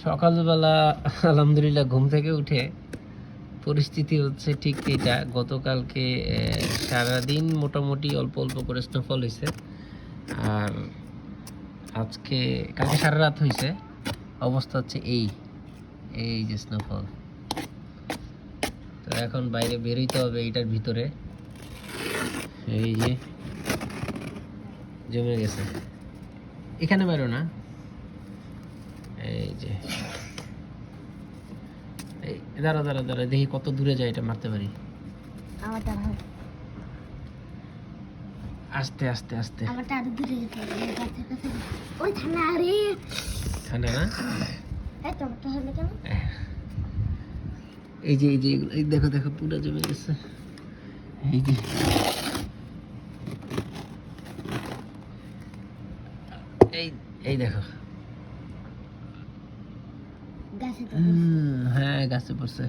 সকালবেলা আলহামদুলিল্লাহ ঘুম থেকে উঠে পরিস্থিতি হচ্ছে ঠিক এটা। গতকালকে সারাদিন মোটামুটি অল্প অল্প করে স্নোফল হয়েছে, আর আজকে কালকে সারা রাত হয়েছে। অবস্থা হচ্ছে এই এই যে স্নোফল। তো এখন বাইরে বেরোইতে হবে এইটার ভিতরে। এই যে জমে গেছে, এখানে বেরো না। এই যে এই দাঁড়া দাঁড়া দাঁড়া, দেখি কত দূরে যায়, এটা মারতে পারি। আস্তে আস্তে আস্তে। ঠান্ডা না? এই যে এই যে এই দেখো দেখো পুরো জমে গেছে। এই যে এই এই দেখো। হ্যাঁ গাছে পড়ছে।